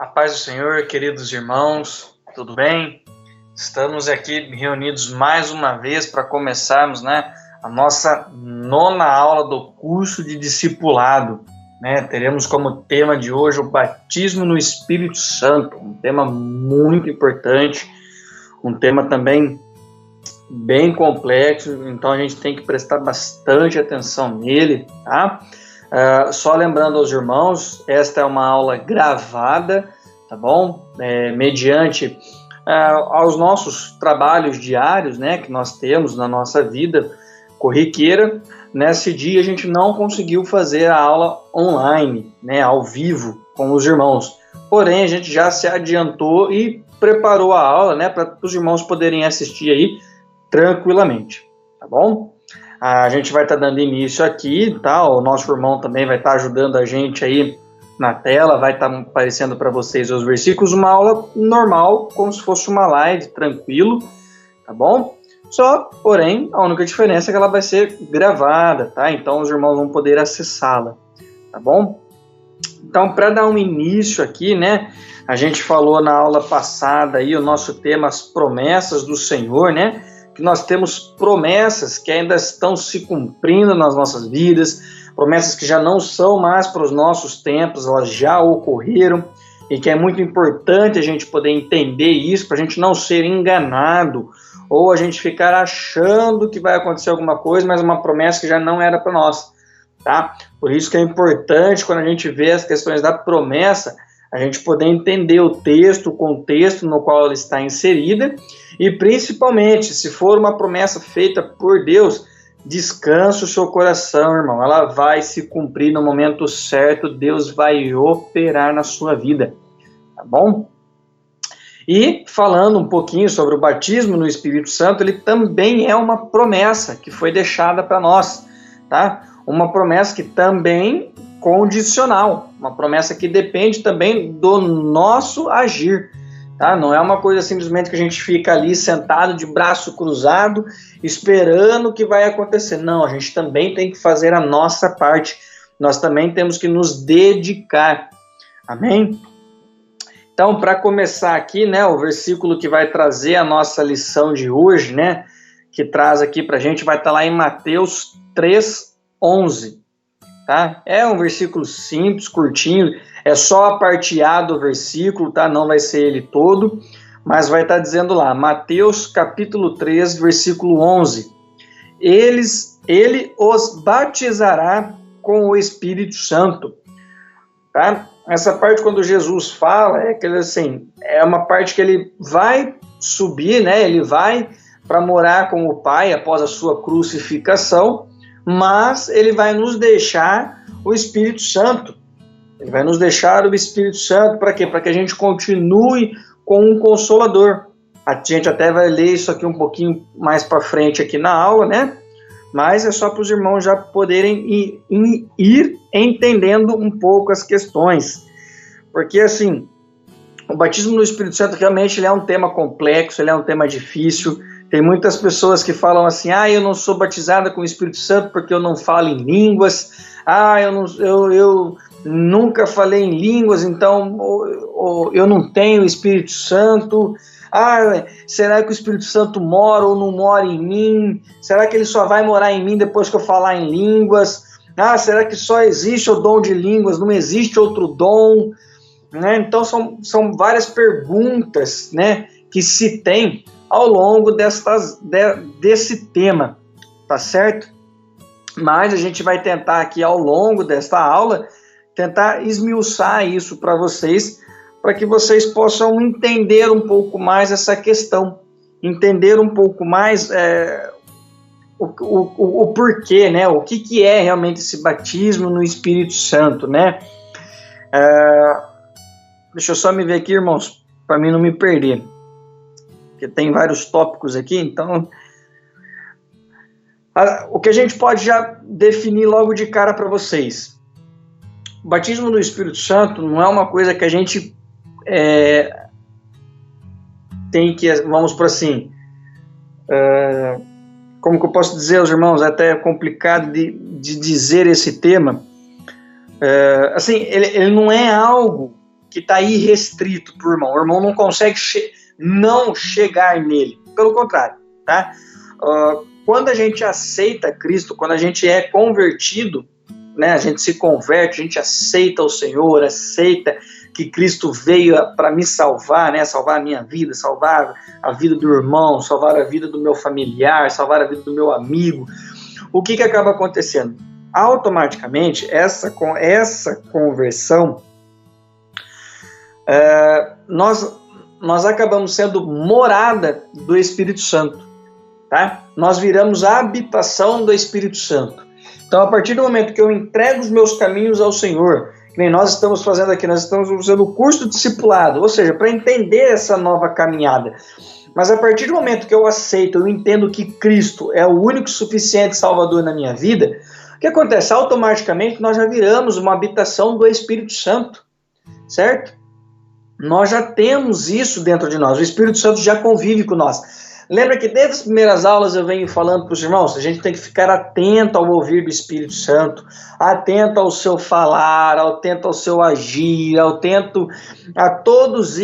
A paz do Senhor, queridos irmãos, tudo bem? Estamos aqui reunidos mais uma vez para começarmos, a nossa 9ª aula do curso de discipulado. Teremos como tema de hoje o batismo no Espírito Santo, um tema muito importante, um tema também bem complexo, então a gente tem que prestar bastante atenção nele, tá? Só lembrando aos irmãos, esta é uma aula gravada, tá bom? Mediante aos nossos trabalhos diários, que nós temos na nossa vida corriqueira. Nesse dia a gente não conseguiu fazer a aula online, ao vivo com os irmãos. Porém, a gente já se adiantou e preparou a aula, para os irmãos poderem assistir aí tranquilamente, tá bom? A gente vai estar dando início aqui, tá? O nosso irmão também vai estar ajudando a gente aí na tela, vai estar aparecendo para vocês os versículos, uma aula normal, como se fosse uma live, tranquilo, tá bom? Porém, a única diferença é que ela vai ser gravada, tá? Então os irmãos vão poder acessá-la, tá bom? Então, para dar um início aqui, a gente falou na aula passada aí o nosso tema, as promessas do Senhor, que nós temos promessas que ainda estão se cumprindo nas nossas vidas, promessas que já não são mais para os nossos tempos, elas já ocorreram, e que é muito importante a gente poder entender isso, para a gente não ser enganado, ou a gente ficar achando que vai acontecer alguma coisa, mas uma promessa que já não era para nós, tá? Por isso que é importante, quando a gente vê as questões da promessa, a gente poder entender o texto, o contexto no qual ela está inserida, e principalmente, se for uma promessa feita por Deus, descanse o seu coração, irmão, ela vai se cumprir no momento certo, Deus vai operar na sua vida, tá bom? E falando um pouquinho sobre o batismo no Espírito Santo, ele também é uma promessa que foi deixada para nós, tá? Uma promessa que também condicional, uma promessa que depende também do nosso agir, tá? Não é uma coisa simplesmente que a gente fica ali sentado de braço cruzado esperando o que vai acontecer. Não, a gente também tem que fazer a nossa parte, nós também temos que nos dedicar, amém? Então, para começar aqui, o versículo que vai trazer a nossa lição de hoje, que traz aqui para a gente, vai estar lá em Mateus 3:11. Tá? É um versículo simples, curtinho, é só a parte A do versículo, tá? Não vai ser ele todo, mas vai estar dizendo lá, Mateus capítulo 3, versículo 11. Ele os batizará com o Espírito Santo. Tá? Essa parte, quando Jesus fala, é uma parte que ele vai subir, ele vai para morar com o Pai após a sua crucificação, mas ele vai nos deixar o Espírito Santo. Ele vai nos deixar o Espírito Santo para quê? Para que a gente continue com um Consolador. A gente até vai ler isso aqui um pouquinho mais para frente aqui na aula, mas é só para os irmãos já poderem ir entendendo um pouco as questões. Porque, assim, o batismo no Espírito Santo realmente ele é um tema complexo, ele é um tema difícil. Tem muitas pessoas que falam assim, eu não sou batizada com o Espírito Santo porque eu não falo em línguas, eu nunca falei em línguas, então eu não tenho o Espírito Santo, será que o Espírito Santo mora ou não mora em mim? Será que ele só vai morar em mim depois que eu falar em línguas? Será que só existe o dom de línguas, não existe outro dom? Então são várias perguntas que se tem ao longo desse tema, tá certo? Mas a gente vai tentar aqui ao longo desta aula, tentar esmiuçar isso para vocês, para que vocês possam entender um pouco mais essa questão, entender um pouco mais o porquê, o que é realmente esse batismo no Espírito Santo, Deixa eu só me ver aqui, irmãos, para mim não me perder. Porque tem vários tópicos aqui, então o que a gente pode já definir logo de cara para vocês. O batismo no Espírito Santo não é uma coisa que a gente tem que, vamos por assim, como que eu posso dizer aos irmãos, é até complicado de dizer esse tema, assim, ele não é algo que está irrestrito para o irmão. O irmão não consegue não chegar nele. Pelo contrário, tá? Quando a gente aceita Cristo, quando a gente é convertido, né, a gente se converte, a gente aceita o Senhor, aceita que Cristo veio para me salvar, né, salvar a minha vida, salvar a vida do irmão, salvar a vida do meu familiar, salvar a vida do meu amigo. O que acaba acontecendo? Automaticamente, essa conversão, nós acabamos sendo morada do Espírito Santo, tá? Nós viramos a habitação do Espírito Santo. Então, a partir do momento que eu entrego os meus caminhos ao Senhor, que nem nós estamos fazendo aqui, nós estamos fazendo o curso discipulado, ou seja, para entender essa nova caminhada. Mas a partir do momento que eu aceito, eu entendo que Cristo é o único suficiente Salvador na minha vida, o que acontece? Automaticamente nós já viramos uma habitação do Espírito Santo, certo? Nós já temos isso dentro de nós, o Espírito Santo já convive com nós. Lembra que desde as primeiras aulas eu venho falando para os irmãos, a gente tem que ficar atento ao ouvir do Espírito Santo, atento ao seu falar, atento ao seu agir, atento a todos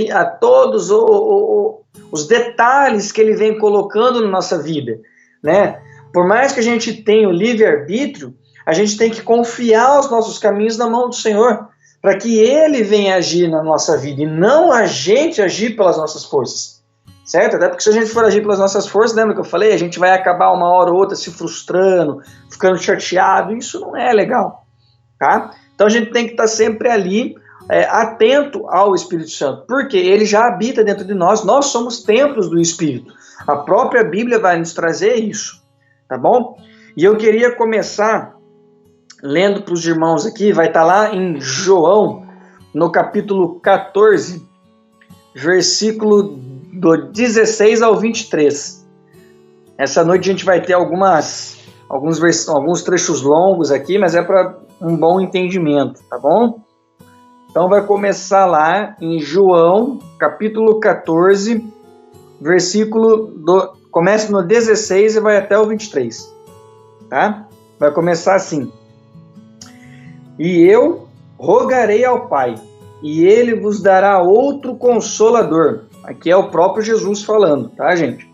os detalhes que ele vem colocando na nossa vida, né? Por mais que a gente tenha o livre-arbítrio, a gente tem que confiar os nossos caminhos na mão do Senhor, para que ele venha agir na nossa vida e não a gente agir pelas nossas forças. Certo? Até porque se a gente for agir pelas nossas forças, lembra que eu falei? A gente vai acabar uma hora ou outra se frustrando, ficando chateado. Isso não é legal, tá? Então a gente tem que estar sempre ali, atento ao Espírito Santo, porque ele já habita dentro de nós, nós somos templos do Espírito. A própria Bíblia vai nos trazer isso, tá bom? E eu queria começar lendo para os irmãos aqui, vai estar lá em João, no capítulo 14, versículo do 16 ao 23. Essa noite a gente vai ter alguns trechos longos aqui, mas é para um bom entendimento, tá bom? Então vai começar lá em João, capítulo 14, começa no 16 e vai até o 23, tá? Vai começar assim: E eu rogarei ao Pai, e ele vos dará outro Consolador. Aqui é o próprio Jesus falando, tá, gente?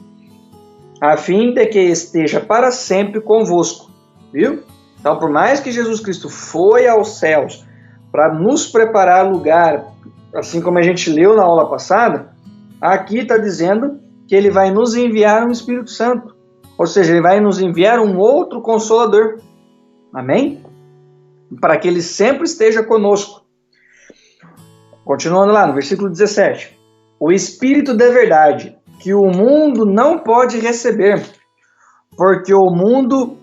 A fim de que esteja para sempre convosco, viu? Então, por mais que Jesus Cristo foi aos céus para nos preparar lugar, assim como a gente leu na aula passada, aqui está dizendo que ele vai nos enviar um Espírito Santo. Ou seja, ele vai nos enviar um outro Consolador. Amém? Para que ele sempre esteja conosco. Continuando lá no versículo 17. O Espírito da verdade, que o mundo não pode receber, porque o mundo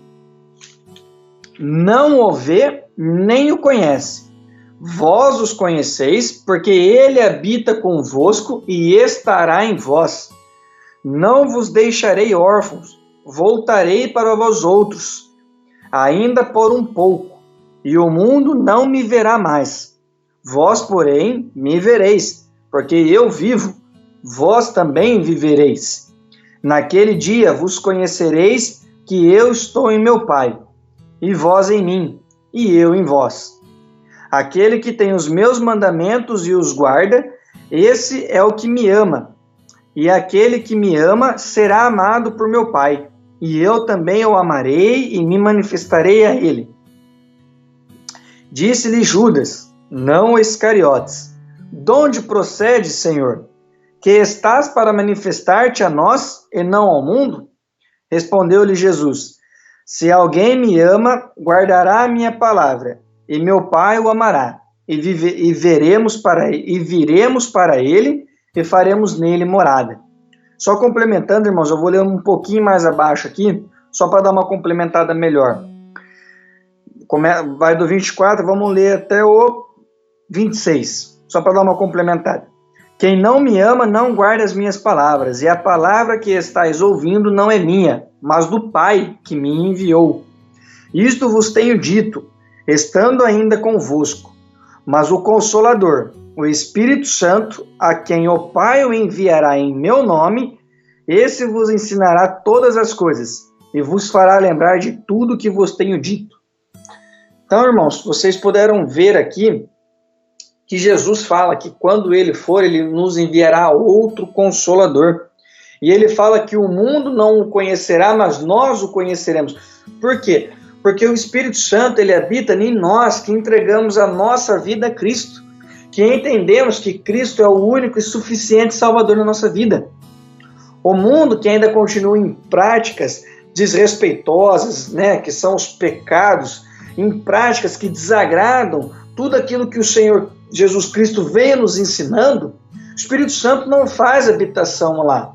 não o vê nem o conhece. Vós os conheceis, porque ele habita convosco e estará em vós. Não vos deixarei órfãos, voltarei para vós outros, ainda por um pouco, e o mundo não me verá mais. Vós, porém, me vereis, porque eu vivo, vós também vivereis. Naquele dia vos conhecereis que eu estou em meu Pai, e vós em mim, e eu em vós. Aquele que tem os meus mandamentos e os guarda, esse é o que me ama. E aquele que me ama será amado por meu Pai, e eu também o amarei e me manifestarei a ele. Disse-lhe Judas, não Iscariotes: donde procede, Senhor? Que estás para manifestar-te a nós e não ao mundo? Respondeu-lhe Jesus: se alguém me ama, guardará a minha palavra, e meu Pai o amará, e viremos para ele, e faremos nele morada. Só complementando, irmãos, eu vou ler um pouquinho mais abaixo aqui, só para dar uma complementada melhor. Vai do 24, vamos ler até o 26, só para dar uma complementada. Quem não me ama não guarda as minhas palavras, e a palavra que estáis ouvindo não é minha, mas do Pai que me enviou. Isto vos tenho dito, estando ainda convosco. Mas o Consolador, o Espírito Santo, a quem o Pai o enviará em meu nome, esse vos ensinará todas as coisas, e vos fará lembrar de tudo que vos tenho dito. Então, irmãos, vocês puderam ver aqui que Jesus fala que quando ele for, ele nos enviará outro Consolador. E ele fala que o mundo não o conhecerá, mas nós o conheceremos. Por quê? Porque o Espírito Santo, ele habita em nós, que entregamos a nossa vida a Cristo, que entendemos que Cristo é o único e suficiente Salvador na nossa vida. O mundo que ainda continua em práticas desrespeitosas, né, que são os pecados, em práticas que desagradam tudo aquilo que o Senhor Jesus Cristo veio nos ensinando, o Espírito Santo não faz habitação lá,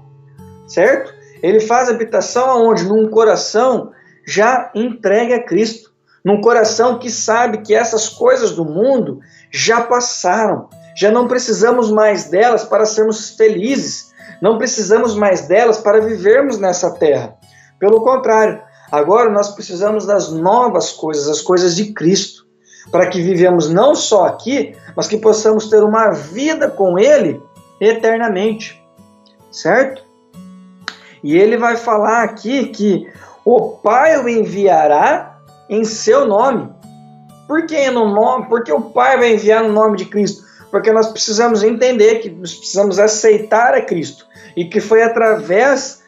certo? Ele faz habitação aonde? Num coração já entregue a Cristo, num coração que sabe que essas coisas do mundo já passaram, já não precisamos mais delas para sermos felizes, não precisamos mais delas para vivermos nessa terra. Pelo contrário, agora nós precisamos das novas coisas, as coisas de Cristo, para que vivamos não só aqui, mas que possamos ter uma vida com Ele eternamente, certo? E ele vai falar aqui que o Pai o enviará em seu nome. Por que no nome? Porque o Pai vai enviar no nome de Cristo? Porque nós precisamos entender que nós precisamos aceitar a Cristo e que foi através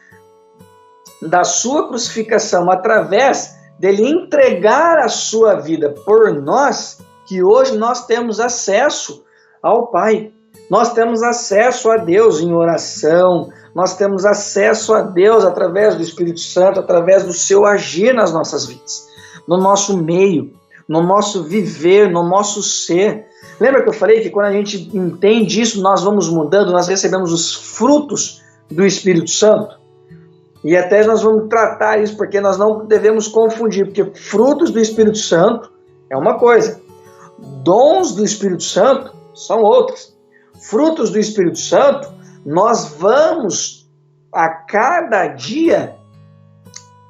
da sua crucificação, através dele entregar a sua vida por nós, que hoje nós temos acesso ao Pai. Nós temos acesso a Deus em oração, nós temos acesso a Deus através do Espírito Santo, através do seu agir nas nossas vidas, no nosso meio, no nosso viver, no nosso ser. Lembra que eu falei que quando a gente entende isso, nós vamos mudando, nós recebemos os frutos do Espírito Santo? E até nós vamos tratar isso, porque nós não devemos confundir, porque frutos do Espírito Santo é uma coisa, dons do Espírito Santo são outras. Frutos do Espírito Santo, nós vamos a cada dia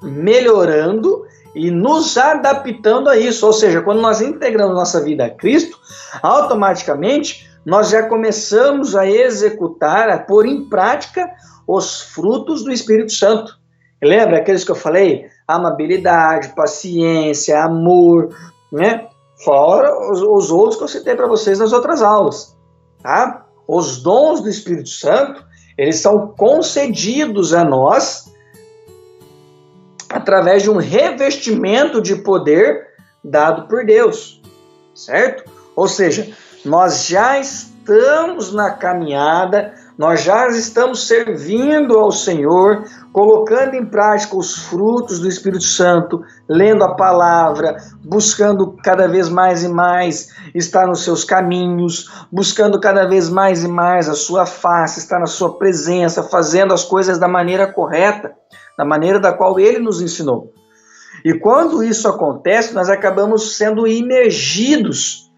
melhorando e nos adaptando a isso. Ou seja, quando nós integramos nossa vida a Cristo, automaticamente nós já começamos a executar, a pôr em prática os frutos do Espírito Santo. Lembra aqueles que eu falei? Amabilidade, paciência, amor, né? Fora os outros que eu citei para vocês nas outras aulas. Tá? Os dons do Espírito Santo, eles são concedidos a nós através de um revestimento de poder dado por Deus, certo? Ou seja, nós já estamos na caminhada, nós já estamos servindo ao Senhor, colocando em prática os frutos do Espírito Santo, lendo a palavra, buscando cada vez mais e mais estar nos seus caminhos, buscando cada vez mais e mais a sua face, estar na sua presença, fazendo as coisas da maneira correta, da maneira da qual Ele nos ensinou. E quando isso acontece, nós acabamos sendo imergidos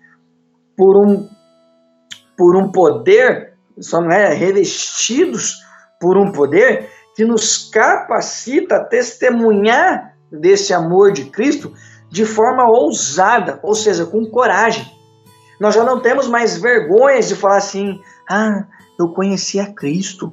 por um poder, somos revestidos por um poder que nos capacita a testemunhar desse amor de Cristo de forma ousada, ou seja, com coragem. Nós já não temos mais vergonhas de falar assim, eu conhecia Cristo,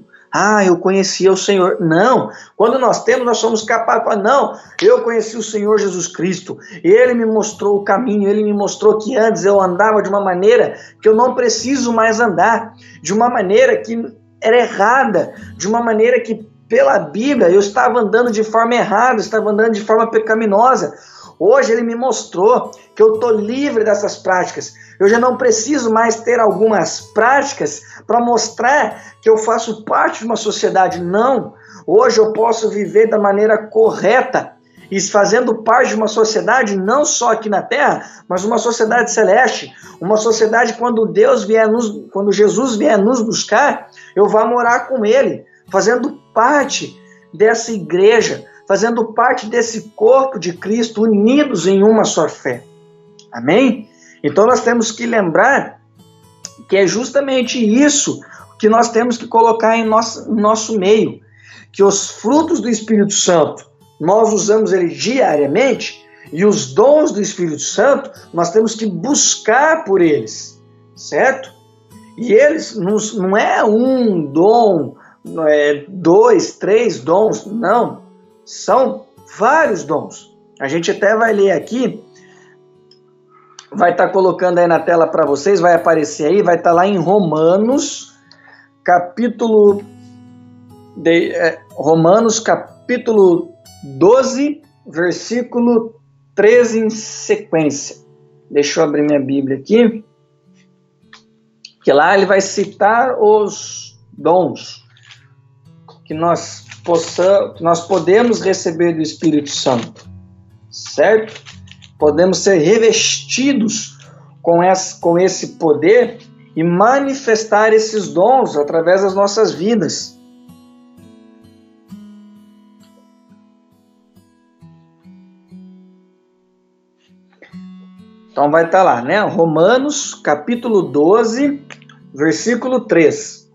eu conhecia o Senhor. Não, quando nós somos capazes de falar, não, eu conheci o Senhor Jesus Cristo, Ele me mostrou o caminho, Ele me mostrou que antes eu andava de uma maneira que eu não preciso mais andar, de uma maneira que era errada, de uma maneira que pela Bíblia eu estava andando de forma errada, estava andando de forma pecaminosa. Hoje Ele me mostrou que eu estou livre dessas práticas. Eu já não preciso mais ter algumas práticas para mostrar que eu faço parte de uma sociedade. Não. Hoje eu posso viver da maneira correta e fazendo parte de uma sociedade não só aqui na Terra, mas uma sociedade celeste. Uma sociedade quando quando Jesus vier nos buscar, eu vou morar com Ele, fazendo parte dessa igreja, fazendo parte desse corpo de Cristo, unidos em uma só fé. Amém? Então nós temos que lembrar que é justamente isso que nós temos que colocar em nosso meio, que os frutos do Espírito Santo, nós usamos ele diariamente, e os dons do Espírito Santo, nós temos que buscar por eles, certo? E eles não é um dom, não é 2, 3 dons, não, são vários dons. A gente até vai ler aqui vai estar colocando aí na tela para vocês, vai aparecer aí, vai estar lá em Romanos, capítulo 12, versículo 13 em sequência. Deixa eu abrir minha Bíblia aqui. Que lá ele vai citar os dons que nós podemos receber do Espírito Santo, certo? Podemos ser revestidos com esse poder e manifestar esses dons através das nossas vidas. Então vai estar lá, né? Romanos, capítulo 12, versículo 3.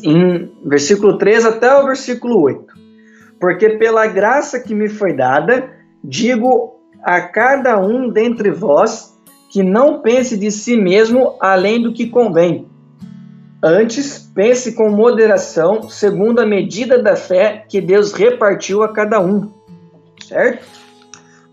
Em versículo 3 até o versículo 8. Porque pela graça que me foi dada, digo a cada um dentre vós que não pense de si mesmo além do que convém. Antes, pense com moderação, segundo a medida da fé que Deus repartiu a cada um. Certo?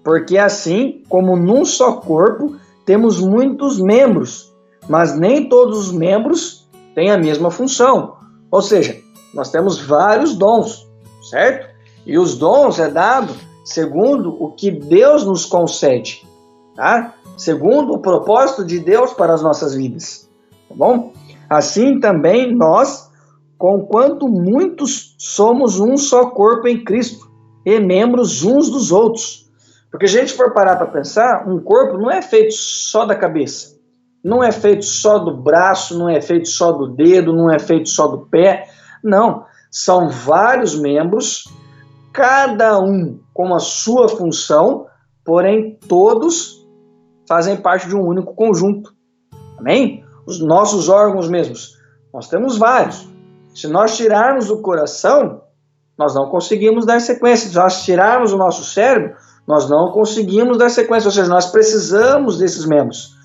Porque assim, como num só corpo, temos muitos membros, mas nem todos os membros têm a mesma função. Ou seja, nós temos vários dons, certo? E os dons é dado segundo o que Deus nos concede, tá? Segundo o propósito de Deus para as nossas vidas, tá bom? Assim também nós, conquanto muitos, somos um só corpo em Cristo e membros uns dos outros. Porque se a gente for parar para pensar, um corpo não é feito só da cabeça, não é feito só do braço, não é feito só do dedo, não é feito só do pé. Não, são vários membros, cada um com a sua função, porém todos fazem parte de um único conjunto. Amém? Os nossos órgãos mesmos, nós temos vários. Se nós tirarmos o coração, nós não conseguimos dar sequência. Se nós tirarmos o nosso cérebro, nós não conseguimos dar sequência, ou seja, nós precisamos desses membros.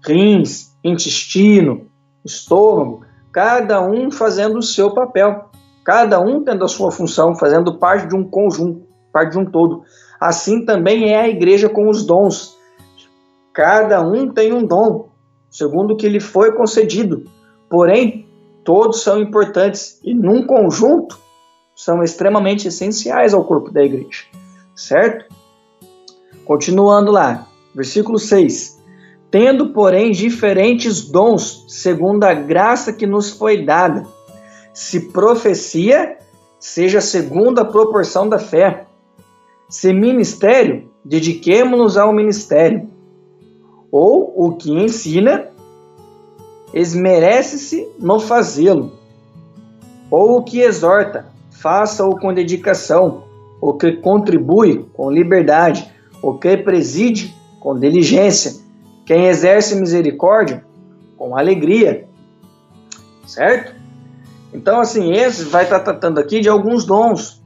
Rins, intestino, estômago, cada um fazendo o seu papel, cada um tendo a sua função, fazendo parte de um conjunto, parte de um todo. Assim também é a igreja com os dons. Cada um tem um dom, segundo o que lhe foi concedido. Porém, todos são importantes e, num conjunto, são extremamente essenciais ao corpo da igreja. Certo? Continuando lá, versículo 6. Tendo, porém, diferentes dons, segundo a graça que nos foi dada. Se profecia, seja segundo a proporção da fé. Se ministério, dediquemo-nos ao ministério. Ou o que ensina, esmerece-se no fazê-lo. Ou o que exorta, faça-o com dedicação. O que contribui com liberdade. O que preside com diligência. Quem exerce misericórdia com alegria. Certo? Então, assim, esse vai estar tratando aqui de alguns dons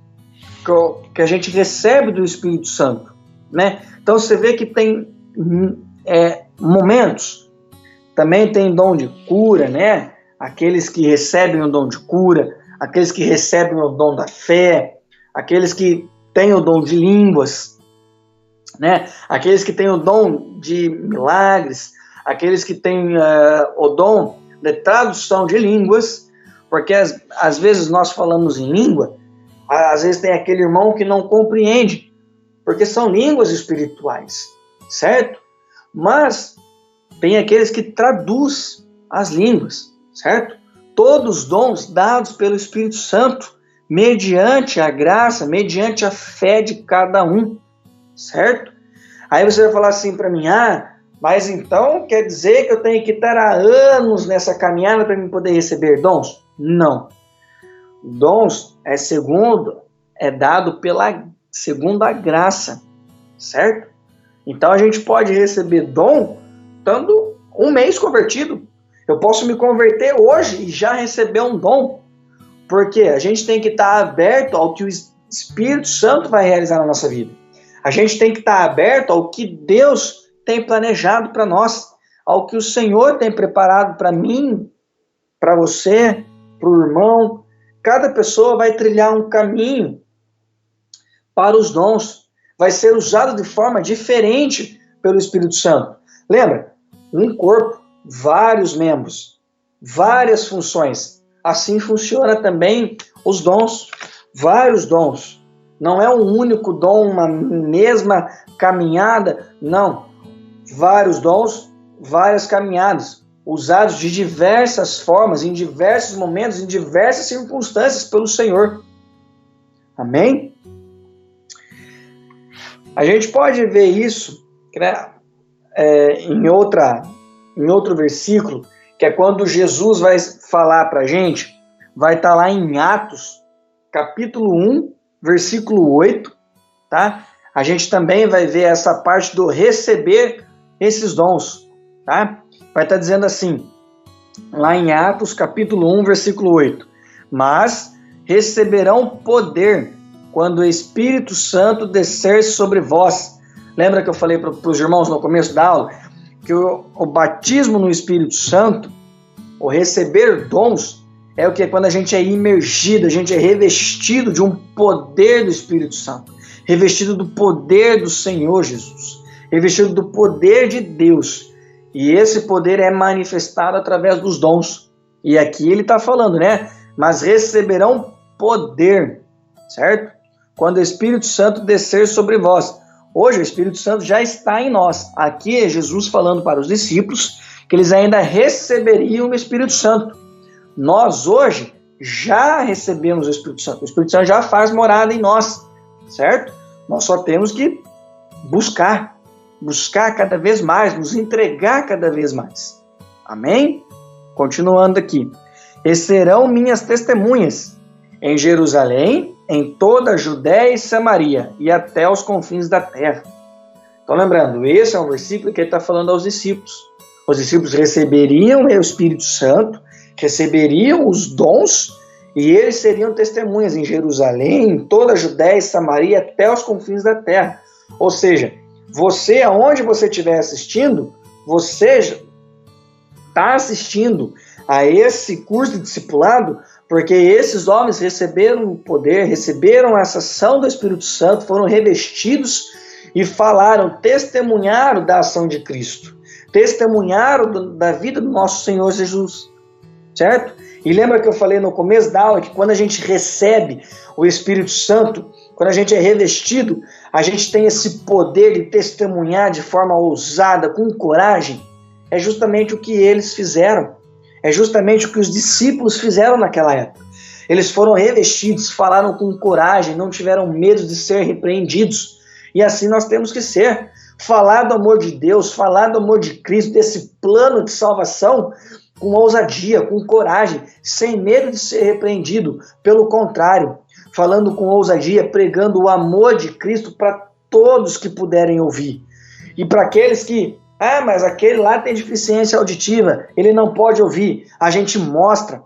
que a gente recebe do Espírito Santo, né? Então, você vê que tem momentos, também tem dom de cura, né? Aqueles que recebem o dom de cura, aqueles que recebem o dom da fé, aqueles que têm o dom de línguas, né? Aqueles que têm o dom de milagres, aqueles que têm o dom de tradução de línguas, porque às vezes nós falamos em língua, às vezes tem aquele irmão que não compreende, porque são línguas espirituais, certo? Mas tem aqueles que traduzem as línguas, certo? Todos os dons dados pelo Espírito Santo, mediante a graça, mediante a fé de cada um, certo? Aí você vai falar assim para mim, mas então quer dizer que eu tenho que estar há anos nessa caminhada para me poder receber dons? Não. Dons é dado segundo a graça, certo? Então a gente pode receber dom estando um mês convertido. Eu posso me converter hoje e já receber um dom, porque a gente tem que estar aberto ao que o Espírito Santo vai realizar na nossa vida. A gente tem que estar aberto ao que Deus tem planejado para nós, ao que o Senhor tem preparado para mim, para você, para o irmão. Cada pessoa vai trilhar um caminho para os dons, vai ser usado de forma diferente pelo Espírito Santo. Lembra? Um corpo, vários membros, várias funções. Assim funciona também os dons, vários dons. Não é um único dom, uma mesma caminhada, não. Vários dons, várias caminhadas, usados de diversas formas, em diversos momentos, em diversas circunstâncias pelo Senhor. Amém? A gente pode ver isso, né, em outro versículo, que é quando Jesus vai falar para a gente, vai estar lá em Atos, capítulo 1, versículo 8, tá? A gente também vai ver essa parte do receber esses dons, tá? Vai estar dizendo assim, lá em Atos, capítulo 1, versículo 8, mas receberão poder quando o Espírito Santo descer sobre vós. Lembra que eu falei para os irmãos no começo da aula que o batismo no Espírito Santo, o receber dons, é o que? Quando a gente é imergido, a gente é revestido de um poder do Espírito Santo, revestido do poder do Senhor Jesus, revestido do poder de Deus. E esse poder é manifestado através dos dons. E aqui ele está falando, né? Mas receberão poder, certo? Quando o Espírito Santo descer sobre vós. Hoje o Espírito Santo já está em nós. Aqui é Jesus falando para os discípulos que eles ainda receberiam o Espírito Santo. Nós hoje já recebemos o Espírito Santo. O Espírito Santo já faz morada em nós, certo? Nós só temos que buscar cada vez mais, nos entregar cada vez mais. Amém? Continuando aqui. E serão minhas testemunhas em Jerusalém, em toda a Judéia e Samaria, e até os confins da terra. Então, lembrando, esse é um versículo que ele está falando aos discípulos. Os discípulos receberiam o Espírito Santo, receberiam os dons, e eles seriam testemunhas em Jerusalém, em toda a Judéia e Samaria, até os confins da terra. Ou seja, você, aonde você estiver assistindo, você está assistindo a esse curso de discipulado, porque esses homens receberam o poder, receberam essa ação do Espírito Santo, foram revestidos e falaram, testemunharam da ação de Cristo, testemunharam da vida do nosso Senhor Jesus, certo? E lembra que eu falei no começo da aula que quando a gente recebe o Espírito Santo, quando a gente é revestido, a gente tem esse poder de testemunhar de forma ousada, com coragem. É justamente o que eles fizeram. É justamente o que os discípulos fizeram naquela época. Eles foram revestidos, falaram com coragem, não tiveram medo de ser repreendidos. E assim nós temos que ser. Falar do amor de Deus, falar do amor de Cristo, desse plano de salvação, com ousadia, com coragem, sem medo de ser repreendido. Pelo contrário, falando com ousadia, pregando o amor de Cristo para todos que puderem ouvir. E para aqueles que, mas aquele lá tem deficiência auditiva, ele não pode ouvir. A gente mostra,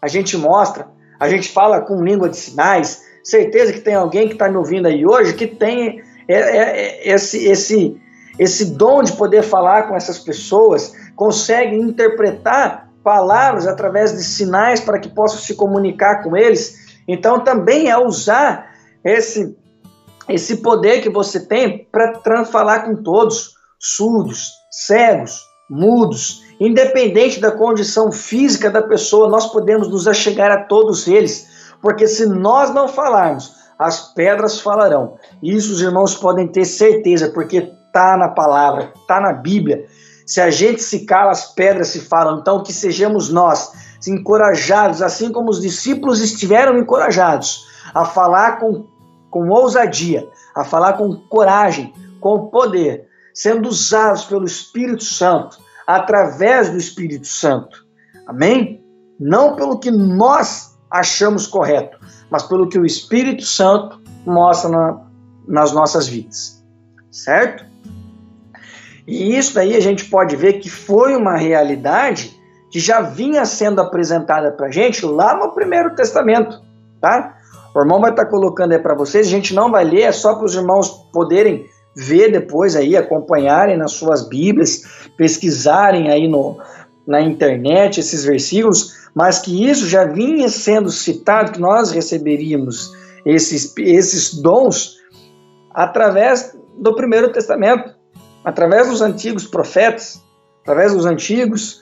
a gente fala com língua de sinais. Certeza que tem alguém que está me ouvindo aí hoje que tem esse dom de poder falar com essas pessoas, consegue interpretar palavras através de sinais para que possam se comunicar com eles. Então também é usar esse poder que você tem para falar com todos, surdos, cegos, mudos, independente da condição física da pessoa, nós podemos nos achegar a todos eles, porque se nós não falarmos, as pedras falarão. Isso os irmãos podem ter certeza, porque está na palavra, está na Bíblia. Se a gente se cala, as pedras se falam. Então que sejamos nós encorajados, assim como os discípulos estiveram encorajados, a falar com ousadia, a falar com coragem, com poder, sendo usados pelo Espírito Santo, através do Espírito Santo. Amém? Não pelo que nós achamos correto, mas pelo que o Espírito Santo mostra nas nossas vidas. Certo? E isso daí a gente pode ver que foi uma realidade que já vinha sendo apresentada para a gente lá no Primeiro Testamento, tá? O irmão vai estar colocando aí para vocês, a gente não vai ler, é só para os irmãos poderem ver depois aí, acompanharem nas suas Bíblias, pesquisarem aí na internet esses versículos, mas que isso já vinha sendo citado, que nós receberíamos esses dons através do Primeiro Testamento. através dos antigos profetas, através dos antigos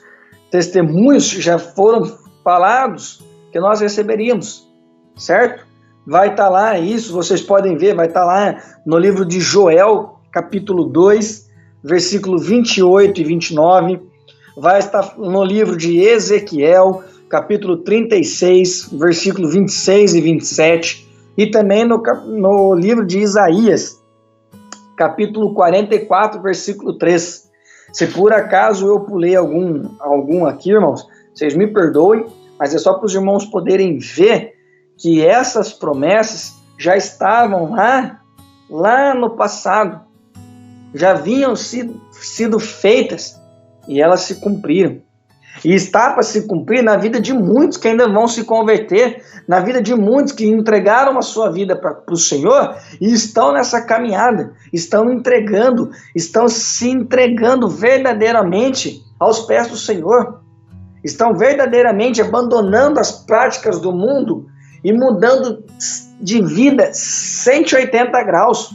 testemunhos que já foram falados, que nós receberíamos, certo? Vai estar lá, isso vocês podem ver, vai estar lá no livro de Joel, capítulo 2, versículo 28 e 29, vai estar no livro de Ezequiel, capítulo 36, versículo 26 e 27, e também no livro de Isaías, capítulo 44, versículo 3. Se por acaso eu pulei algum aqui, irmãos, vocês me perdoem, mas é só para os irmãos poderem ver que essas promessas já estavam lá no passado, já haviam sido feitas e elas se cumpriram. E está para se cumprir na vida de muitos que ainda vão se converter, na vida de muitos que entregaram a sua vida para o Senhor e estão nessa caminhada, estão se entregando verdadeiramente aos pés do Senhor, estão verdadeiramente abandonando as práticas do mundo e mudando de vida 180 graus.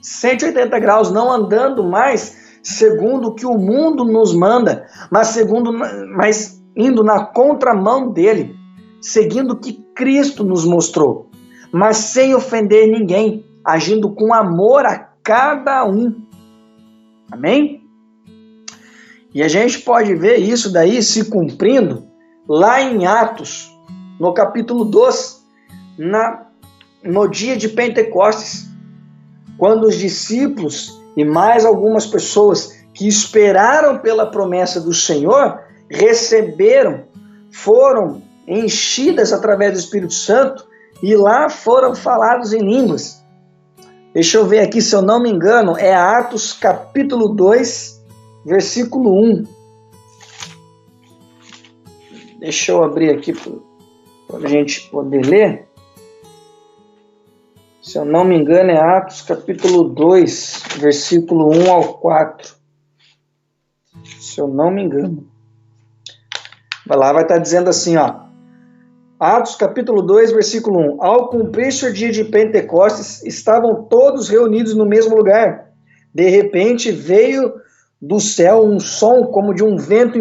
180 graus, não andando mais segundo o que o mundo nos manda, mas indo na contramão dele, seguindo o que Cristo nos mostrou, mas sem ofender ninguém, agindo com amor a cada um. Amém? E a gente pode ver isso daí se cumprindo lá em Atos, no capítulo 12, no dia de Pentecostes, quando os discípulos e mais algumas pessoas que esperaram pela promessa do Senhor, foram enchidas através do Espírito Santo e lá foram falados em línguas. Deixa eu ver aqui, se eu não me engano, é Atos capítulo 2, versículo 1. Deixa eu abrir aqui para a gente poder ler. Se eu não me engano, é Atos capítulo 2, versículo 1 ao 4. Se eu não me engano. Vai estar dizendo assim, ó. Atos capítulo 2, versículo 1. Ao cumprir-se o dia de Pentecostes, estavam todos reunidos no mesmo lugar. De repente veio do céu um som como de um vento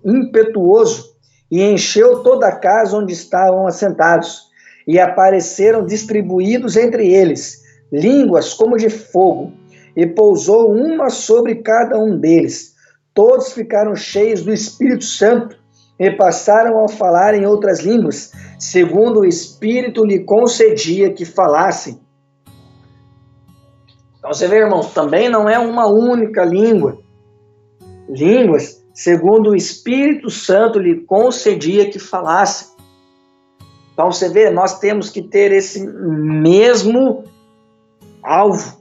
impetuoso e encheu toda a casa onde estavam assentados. E apareceram distribuídos entre eles línguas como de fogo, e pousou uma sobre cada um deles. Todos ficaram cheios do Espírito Santo e passaram a falar em outras línguas, segundo o Espírito lhe concedia que falassem. Então você vê, irmãos, também não é uma única língua. Línguas, segundo o Espírito Santo lhe concedia que falassem. Então você vê, nós temos que ter esse mesmo alvo.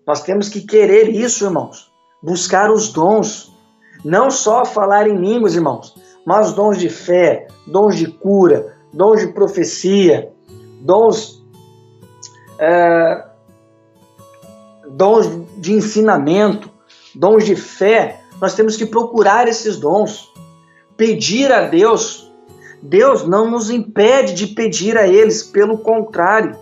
Nós temos que querer isso, irmãos. Buscar os dons. Não só falar em línguas, irmãos, mas dons de fé, dons de cura, dons de profecia, dons de ensinamento, dons de fé. Nós temos que procurar esses dons. Pedir a Deus. Deus não nos impede de pedir a eles, pelo contrário.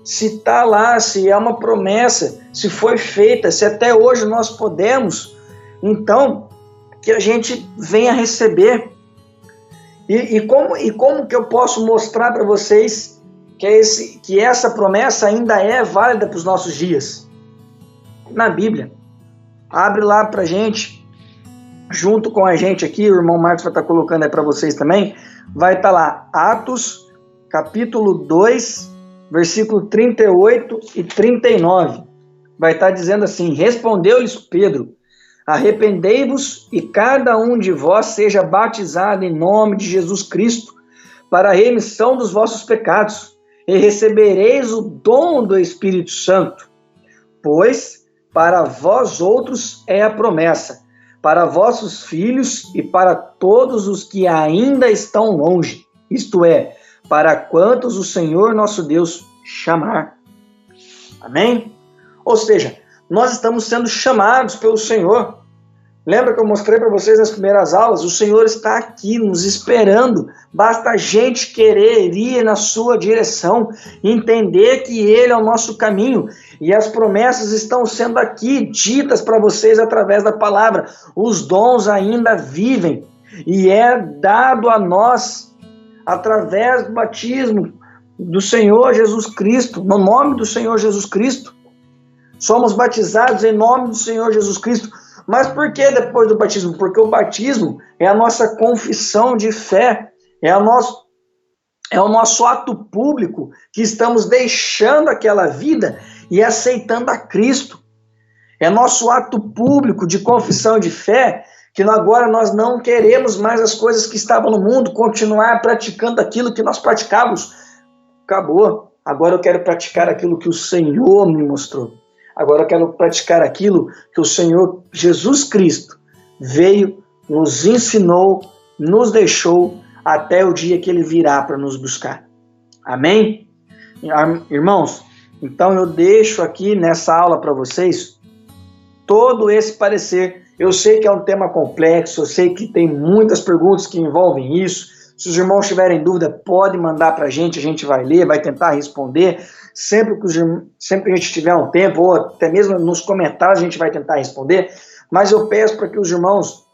Se está lá, se é uma promessa, se foi feita, se até hoje nós podemos, então que a gente venha receber. E como que eu posso mostrar para vocês que essa promessa ainda é válida para os nossos dias? Na Bíblia. Abre lá para a gente. Junto com a gente aqui, o irmão Marcos vai estar colocando aí para vocês também, vai estar lá, Atos, capítulo 2, versículo 38 e 39. Vai estar dizendo assim: respondeu-lhes Pedro, arrependei-vos e cada um de vós seja batizado em nome de Jesus Cristo, para a remissão dos vossos pecados, e recebereis o dom do Espírito Santo, pois para vós outros é a promessa, para vossos filhos e para todos os que ainda estão longe, isto é, para quantos o Senhor nosso Deus chamar. Amém? Ou seja, nós estamos sendo chamados pelo Senhor. Lembra que eu mostrei para vocês nas primeiras aulas? O Senhor está aqui nos esperando. Basta a gente querer ir na sua direção, entender que Ele é o nosso caminho. E as promessas estão sendo aqui ditas para vocês através da palavra. Os dons ainda vivem e é dado a nós através do batismo do Senhor Jesus Cristo, no nome do Senhor Jesus Cristo. Somos batizados em nome do Senhor Jesus Cristo. Mas por que depois do batismo? Porque o batismo é a nossa confissão de fé, é o nosso ato público que estamos deixando aquela vida e aceitando a Cristo. É nosso ato público de confissão de fé que agora nós não queremos mais as coisas que estavam no mundo, continuar praticando aquilo que nós praticávamos. Acabou. Agora eu quero praticar aquilo que o Senhor me mostrou. Agora eu quero praticar aquilo que o Senhor Jesus Cristo veio, nos ensinou, nos deixou até o dia que Ele virá para nos buscar. Amém? Irmãos, então eu deixo aqui nessa aula para vocês todo esse parecer. Eu sei que é um tema complexo, eu sei que tem muitas perguntas que envolvem isso. Se os irmãos tiverem dúvida, podem mandar para a gente vai ler, vai tentar responder. Sempre que a gente tiver um tempo, ou até mesmo nos comentários, a gente vai tentar responder. Mas eu peço para que os irmãos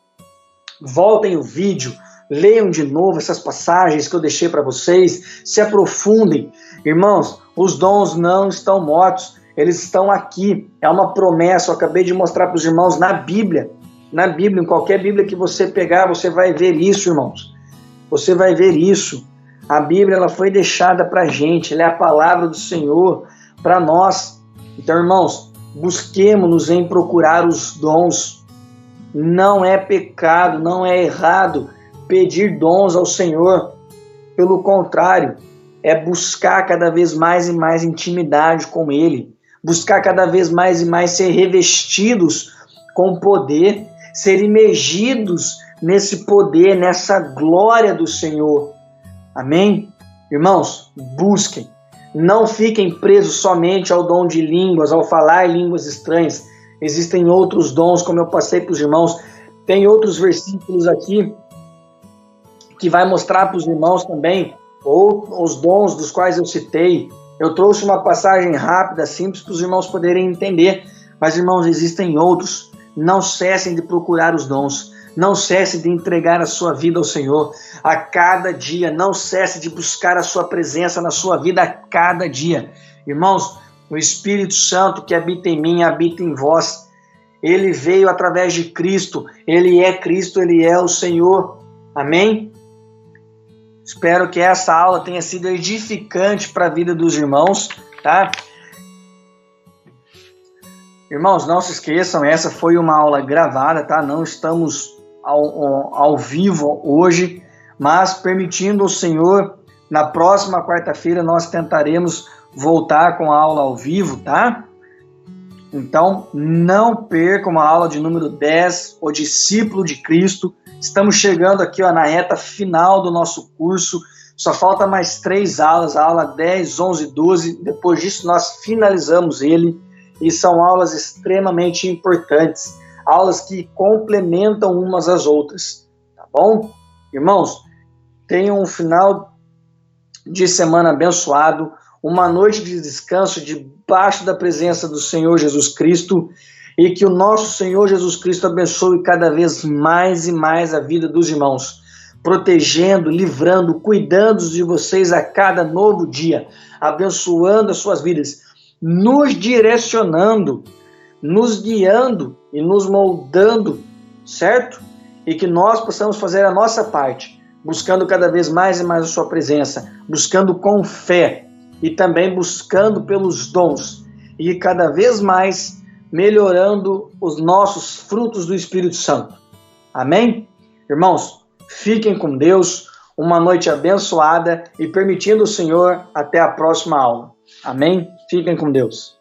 voltem o vídeo, leiam de novo essas passagens que eu deixei para vocês, se aprofundem. Irmãos, os dons não estão mortos, eles estão aqui. É uma promessa, eu acabei de mostrar para os irmãos na Bíblia. Na Bíblia, em qualquer Bíblia que você pegar, você vai ver isso, irmãos. Você vai ver isso. A Bíblia ela foi deixada para a gente, ela é a palavra do Senhor para nós. Então, irmãos, busquemos-nos em procurar os dons. Não é pecado, não é errado pedir dons ao Senhor. Pelo contrário, é buscar cada vez mais e mais intimidade com Ele. Buscar cada vez mais e mais ser revestidos com poder, ser imergidos nesse poder, nessa glória do Senhor. Amém? Irmãos, busquem. Não fiquem presos somente ao dom de línguas, ao falar línguas estranhas. Existem outros dons, como eu passei para os irmãos. Tem outros versículos aqui que vai mostrar para os irmãos também, ou os dons dos quais eu citei. Eu trouxe uma passagem rápida, simples, para os irmãos poderem entender. Mas, irmãos, existem outros. Não cessem de procurar os dons. Não cesse de entregar a sua vida ao Senhor a cada dia. Não cesse de buscar a sua presença na sua vida a cada dia. Irmãos, o Espírito Santo que habita em mim, habita em vós. Ele veio através de Cristo. Ele é Cristo, Ele é o Senhor. Amém? Espero que essa aula tenha sido edificante para a vida dos irmãos, tá? Irmãos, não se esqueçam, essa foi uma aula gravada, tá? Não estamos ao vivo hoje, mas permitindo o Senhor, na próxima quarta-feira nós tentaremos voltar com a aula ao vivo, tá? Então, não percam a aula de número 10, o discípulo de Cristo. Estamos chegando aqui na reta final do nosso curso, só falta mais 3 aulas, a aula 10, 11, 12, depois disso nós finalizamos ele, e são aulas extremamente importantes, aulas que complementam umas às outras, tá bom? Irmãos, tenham um final de semana abençoado, uma noite de descanso debaixo da presença do Senhor Jesus Cristo, e que o nosso Senhor Jesus Cristo abençoe cada vez mais e mais a vida dos irmãos, protegendo, livrando, cuidando de vocês a cada novo dia, abençoando as suas vidas, nos direcionando, nos guiando e nos moldando, certo? E que nós possamos fazer a nossa parte, buscando cada vez mais e mais a sua presença, buscando com fé e também buscando pelos dons e cada vez mais melhorando os nossos frutos do Espírito Santo. Amém? Irmãos, fiquem com Deus, uma noite abençoada e permitindo o Senhor até a próxima aula. Amém? Fiquem com Deus.